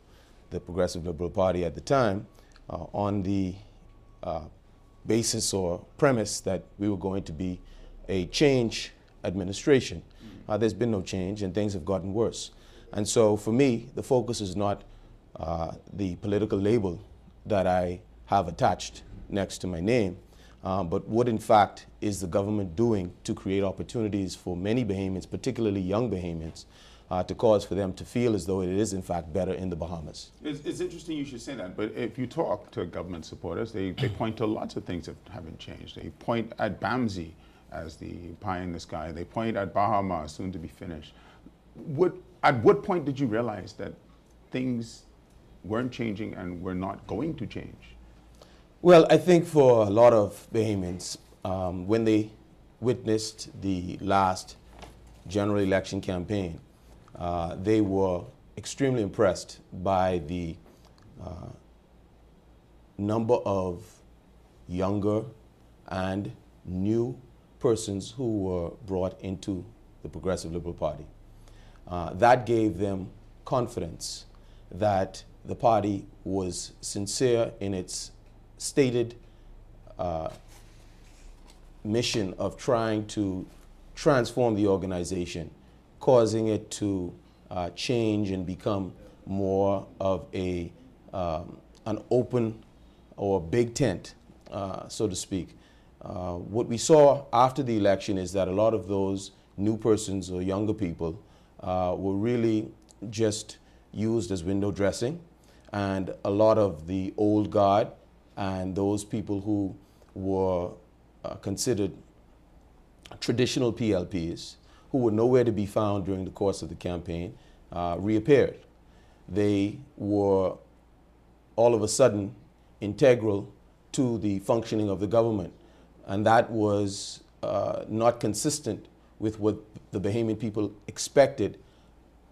the Progressive Liberal Party at the time, on the basis or premise that we were going to be a change administration. There's been no change and things have gotten worse. And so for me, the focus is not the political label that I have attached next to my name, but what in fact is the government doing to create opportunities for many Bahamians, particularly young Bahamians, to cause for them to feel as though it is in fact better in the Bahamas. It's interesting you should say that, but if you talk to government supporters, they point to lots of things that haven't changed. They point at BAMSI as the pie in the sky. They point at Bahamas, soon to be finished. At what point did you realize that things weren't changing and were not going to change? Well, I think for a lot of Bahamians, when they witnessed the last general election campaign, they were extremely impressed by the number of younger and new persons who were brought into the Progressive Liberal Party. That gave them confidence that the party was sincere in its stated mission of trying to transform the organization, causing it to change and become more of an open or big tent, so to speak. What we saw after the election is that a lot of those new persons or younger people were really just used as window dressing, and a lot of the old guard and those people who were considered traditional PLPs, who were nowhere to be found during the course of the campaign, reappeared. They were all of a sudden integral to the functioning of the government, and that was not consistent with what the Bahamian people expected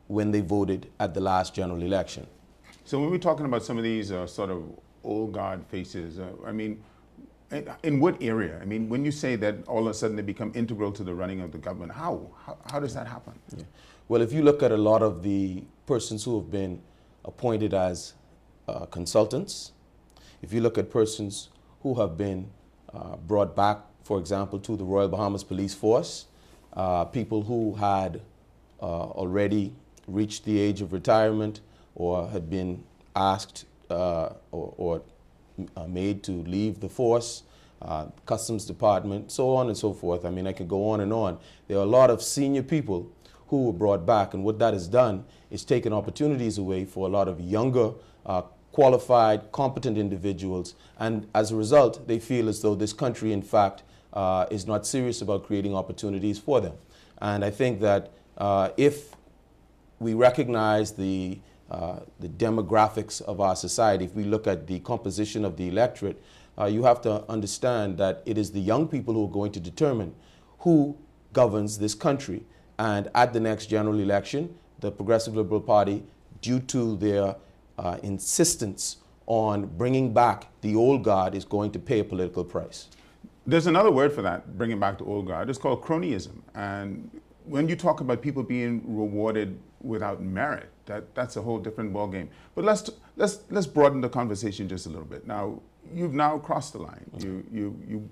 when they voted at the last general election. So when we're talking about some of these sort of old guard faces, I mean, in what area? I mean, when you say that all of a sudden they become integral to the running of the government, how does that happen? Yeah. Well, if you look at a lot of the persons who have been appointed as consultants, if you look at persons who have been brought back, for example, to the Royal Bahamas Police Force, people who had already reached the age of retirement or had been asked or made to leave the force, Customs Department, so on and so forth. I mean, I could go on and on. There are a lot of senior people who were brought back, and what that has done is taken opportunities away for a lot of younger, qualified, competent individuals, and as a result, they feel as though this country, in fact, is not serious about creating opportunities for them. And I think that if we recognize the demographics of our society, if we look at the composition of the electorate, you have to understand that it is the young people who are going to determine who governs this country. And at the next general election, the Progressive Liberal Party, due to their insistence on bringing back the old guard, is going to pay a political price. There's another word for that, bringing back the old guard. It's called cronyism. And when you talk about people being rewarded without merit, that's a whole different ballgame. But let's broaden the conversation just a little bit. Now, you've now crossed the line. You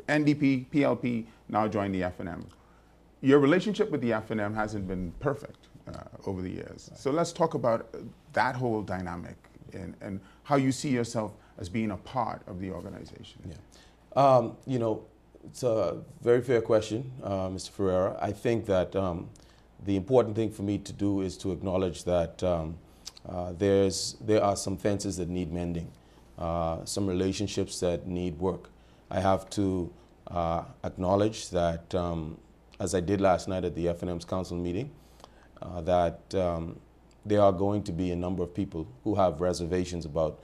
NDP, PLP, now joined the FNM. Your relationship with the FNM hasn't been perfect over the years. So let's talk about that whole dynamic and how you see yourself as being a part of the organization. Yeah. You know, it's a very fair question, Mr. Ferreira. I think that the important thing for me to do is to acknowledge that there are some fences that need mending, some relationships that need work. I have to acknowledge that, as I did last night at the FNM's council meeting, that there are going to be a number of people who have reservations about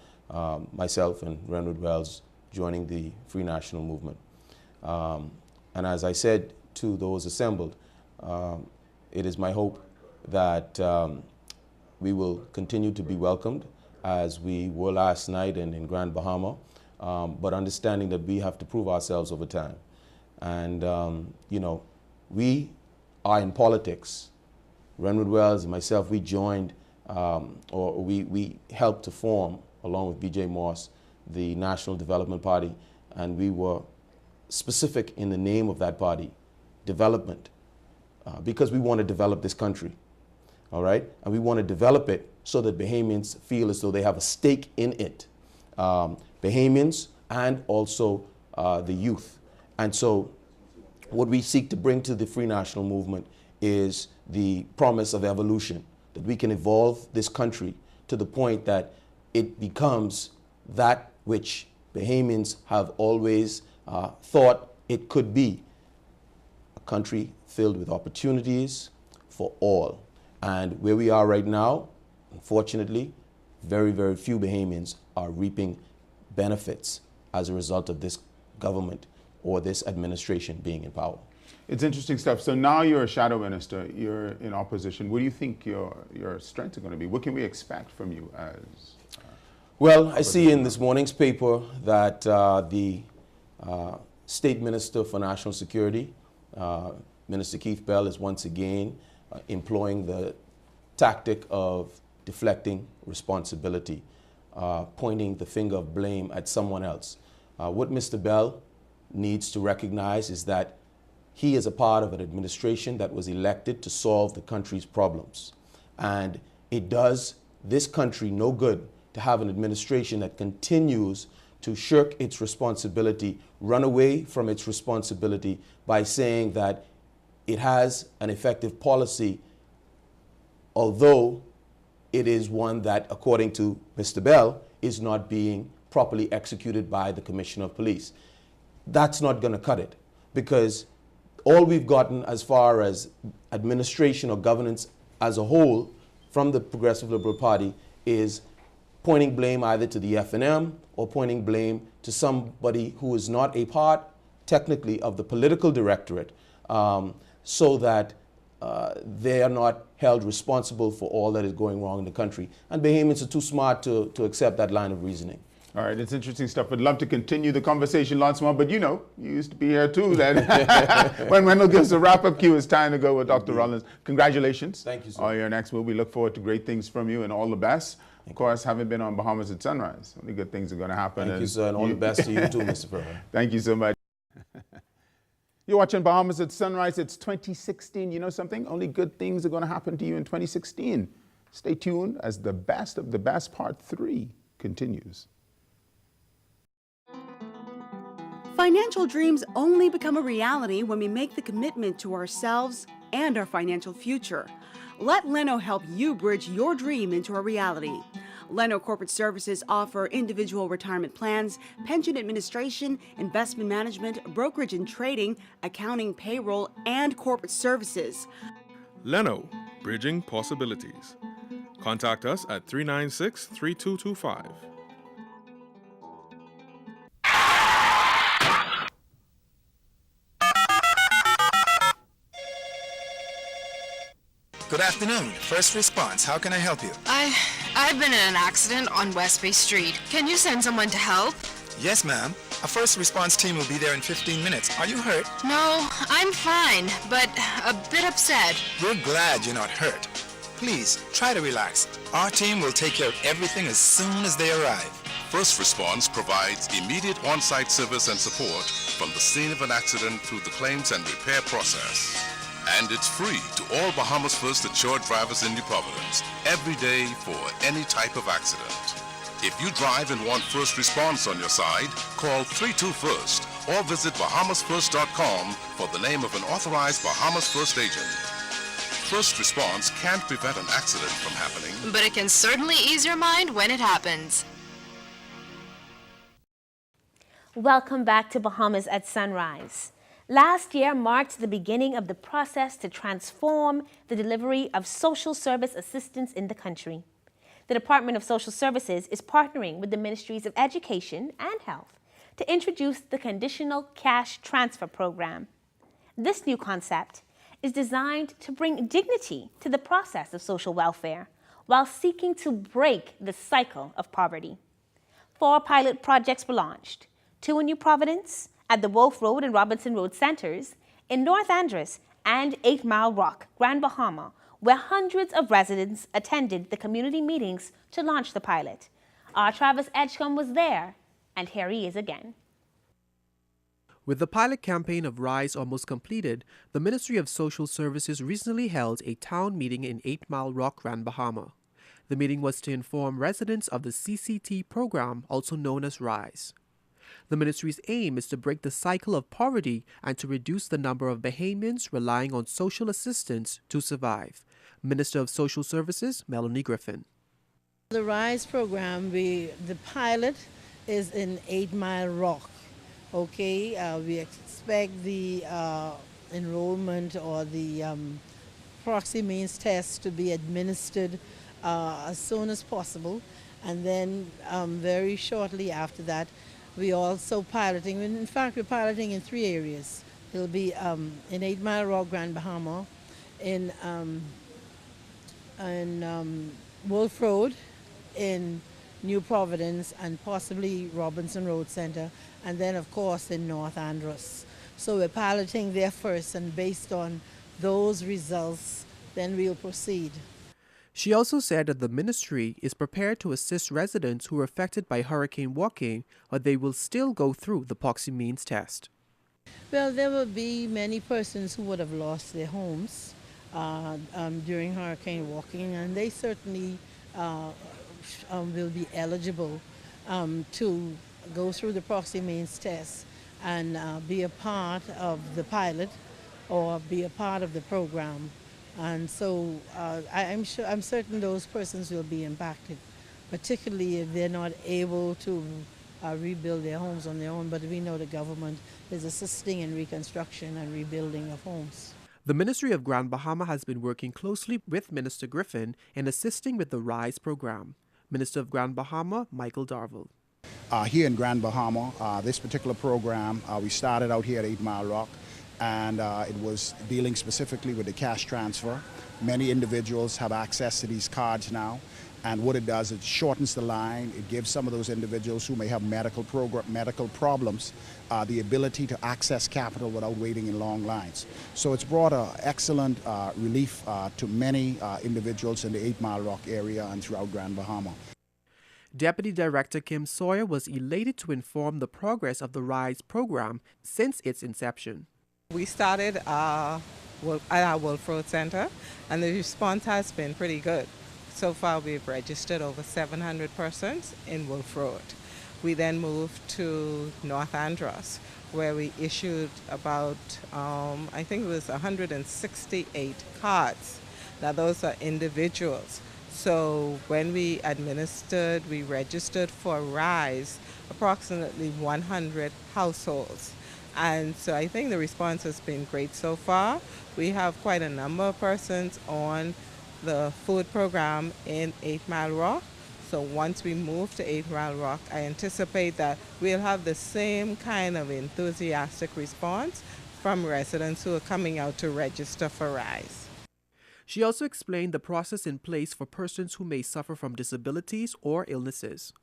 myself and Renwood Wells joining the Free National Movement. And as I said to those assembled, it is my hope that we will continue to be welcomed as we were last night and in Grand Bahama, but understanding that we have to prove ourselves over time. And, you know, we are in politics. Renwood Wells and myself, we joined, or we helped to form, along with B.J. Moss, the National Development Party, and we were specific in the name of that party, development, because we want to develop this country, all right? And we want to develop it so that Bahamians feel as though they have a stake in it. Bahamians and also the youth. And so what we seek to bring to the Free National Movement is the promise of evolution, that we can evolve this country to the point that it becomes that which Bahamians have always thought it could be, a country filled with opportunities for all. And where we are right now, unfortunately, very, very few Bahamians are reaping benefits as a result of this government or this administration being in power. It's interesting stuff. So now you're a shadow minister, you're in opposition. What do you think your strengths are going to be? What can we expect from you as Well, I see in this morning's paper that the State Minister for National Security, Minister Keith Bell, is once again employing the tactic of deflecting responsibility, pointing the finger of blame at someone else. What Mr. Bell needs to recognize is that he is a part of an administration that was elected to solve the country's problems. And it does this country no good to have an administration that continues to shirk its responsibility, run away from its responsibility by saying that it has an effective policy, although it is one that, according to Mr. Bell, is not being properly executed by the Commissioner of Police. That's not going to cut it, because all we've gotten as far as administration or governance as a whole from the Progressive Liberal Party is pointing blame either to the FNM or pointing blame to somebody who is not a part, technically, of the political directorate, so that they are not held responsible for all that is going wrong in the country. And Bahamians are too smart to accept that line of reasoning. All right, it's interesting stuff. I'd love to continue the conversation lots more, but you used to be here too. Then when Wendell gives a wrap-up cue, it's time to go with Dr. Rollins. Congratulations. Thank you, sir. On your next move. We look forward to great things from you and all the best. Of course, having been on Bahamas at Sunrise, only good things are going to happen. Thank you, sir, and all the best to you too, Mr. Furman. Thank you so much. You're watching Bahamas at Sunrise. It's 2016. You know something? Only good things are going to happen to you in 2016. Stay tuned as the best of the best part 3 continues. Financial dreams only become a reality when we make the commitment to ourselves and our financial future. Let Leno help you bridge your dream into a reality. Leno Corporate Services offer individual retirement plans, pension administration, investment management, brokerage and trading, accounting, payroll, and corporate services. Leno, bridging possibilities. Contact us at 396-3225. Good afternoon. First response. How can I help you? I've been in an accident on West Bay Street. Can you send someone to help? Yes, ma'am. A first response team will be there in 15 minutes. Are you hurt? No, I'm fine, but a bit upset. We're glad you're not hurt. Please, try to relax. Our team will take care of everything as soon as they arrive. First Response provides immediate on-site service and support from the scene of an accident through the claims and repair process. And it's free to all Bahamas First insured drivers in New Providence, every day for any type of accident. If you drive and want first response on your side, call 32-FIRST or visit bahamasfirst.com for the name of an authorized Bahamas First agent. First response can't prevent an accident from happening, But it can certainly ease your mind when it happens. Welcome back to Bahamas at Sunrise. Last year marked the beginning of the process to transform the delivery of social service assistance in the country. The Department of Social Services is partnering with the Ministries of Education and Health to introduce the Conditional Cash Transfer Program. This new concept is designed to bring dignity to the process of social welfare while seeking to break the cycle of poverty. 4 pilot projects were launched, 2 in New Providence, at the Wolf Road and Robinson Road Centers, in North Andros and 8 Mile Rock, Grand Bahama, where hundreds of residents attended the community meetings to launch the pilot. Our Travis Edgecombe was there, and here he is again. With the pilot campaign of RISE almost completed, the Ministry of Social Services recently held a town meeting in 8 Mile Rock, Grand Bahama. The meeting was to inform residents of the CCT program, also known as RISE. The ministry's aim is to break the cycle of poverty and to reduce the number of Bahamians relying on social assistance to survive. Minister of Social Services, Melanie Griffin. The RISE program, the pilot is in 8 Mile Rock. Okay, we expect the enrollment or the proxy means test to be administered as soon as possible, and then very shortly after that, we also piloting. In fact, we're piloting in 3 areas. It'll be in 8 Mile Rock, Grand Bahama, in Wolf Road, in New Providence, and possibly Robinson Road Center, and then of course in North Andros. So we're piloting there first, and based on those results, then we'll proceed. She also said that the ministry is prepared to assist residents who were affected by Hurricane Joaquin, but they will still go through the proxy means test. Well, there will be many persons who would have lost their homes during Hurricane Joaquin, and they certainly will be eligible to go through the proxy means test and be a part of the pilot or be a part of the program. And so I'm certain those persons will be impacted, particularly if they're not able to rebuild their homes on their own. But we know the government is assisting in reconstruction and rebuilding of homes. The Ministry of Grand Bahama has been working closely with Minister Griffin in assisting with the RISE program. Minister of Grand Bahama, Michael Darville. Here in Grand Bahama, this particular program, we started out here at 8 Mile Rock, and it was dealing specifically with the cash transfer. Many individuals have access to these cards now, and what it does, it shortens the line. It gives some of those individuals who may have medical problems the ability to access capital without waiting in long lines. So it's brought excellent relief to many individuals in the 8 Mile Rock area and throughout Grand Bahama. Deputy Director Kim Sawyer was elated to inform the progress of the RISE program since its inception. We started at our Wolf Road Center, and the response has been pretty good. So far, we've registered over 700 persons in Wolf Road. We then moved to North Andros, where we issued about, I think it was 168 cards. Now, those are individuals. So when we registered for RISE, approximately 100 households. And so I think the response has been great so far. We have quite a number of persons on the food program in 8 Mile Rock. So once we move to 8 Mile Rock, I anticipate that we'll have the same kind of enthusiastic response from residents who are coming out to register for RISE. She also explained the process in place for persons who may suffer from disabilities or illnesses.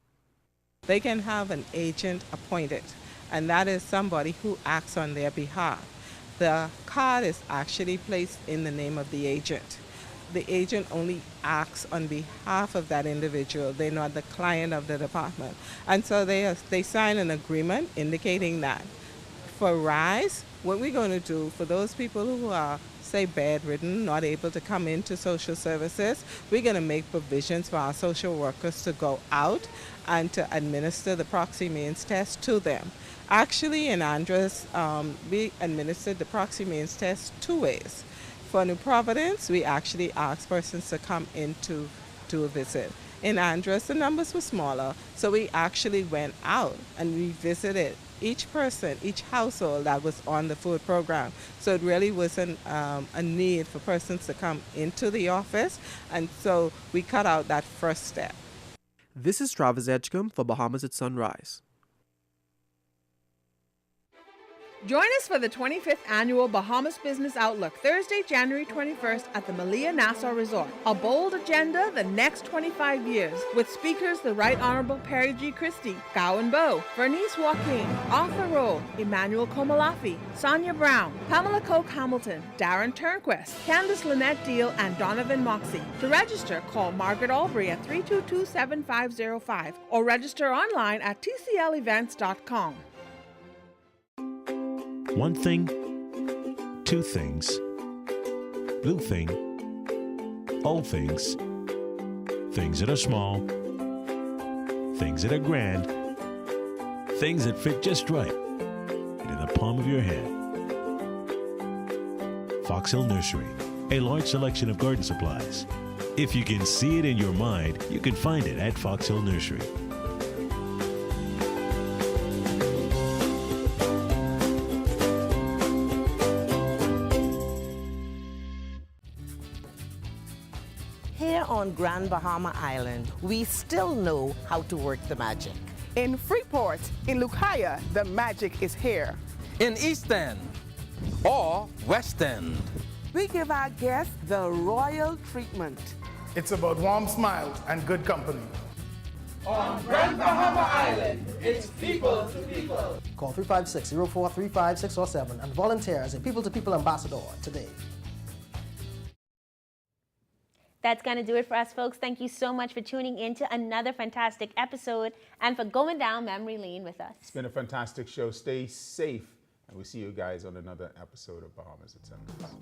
They can have an agent appointed, and that is somebody who acts on their behalf. The card is actually placed in the name of the agent. The agent only acts on behalf of that individual. They're not the client of the department. And so they sign an agreement indicating that. For RISE, what we're going to do for those people who are, say, bedridden, not able to come into social services, we're going to make provisions for our social workers to go out and to administer the proxy means test to them. Actually, in Andros, we administered the proxy means test 2 ways. For New Providence, we actually asked persons to come in to do a visit. In Andros, the numbers were smaller, so we actually went out and we visited each person, each household that was on the food program. So it really wasn't a need for persons to come into the office, and so we cut out that first step. This is Travis Edgecombe for Bahamas at Sunrise. Join us for the 25th Annual Bahamas Business Outlook, Thursday, January 21st at the Malia Nassau Resort. A bold agenda, the next 25 years, with speakers the Right Honorable Perry G. Christie, Gowan Bowe, Vernice Joaquin, Arthur Rowe, Emmanuel Komalafi, Sonia Brown, Pamela Koch Hamilton, Darren Turnquist, Candace Lynette Deal, and Donovan Moxie. To register, call Margaret Albury at 322-7505 or register online at tclevents.com. One thing, two things. Blue thing, old things. Things that are small, things that are grand, things that fit just right in the palm of your hand. Fox Hill Nursery, a large selection of garden supplies. If you can see it in your mind, you can find it at Fox Hill Nursery. Here on Grand Bahama Island, we still know how to work the magic. In Freeport, in Lucaya, the magic is here. In East End or West End, we give our guests the royal treatment. It's about warm smiles and good company. On Grand Bahama Island, it's people to people. Call 356-0435-647 and volunteer as a people-to-people ambassador today. That's going to do it for us, folks. Thank you so much for tuning in to another fantastic episode and for going down memory lane with us. It's been a fantastic show. Stay safe, and we'll see you guys on another episode of Bahamas at Sunrise.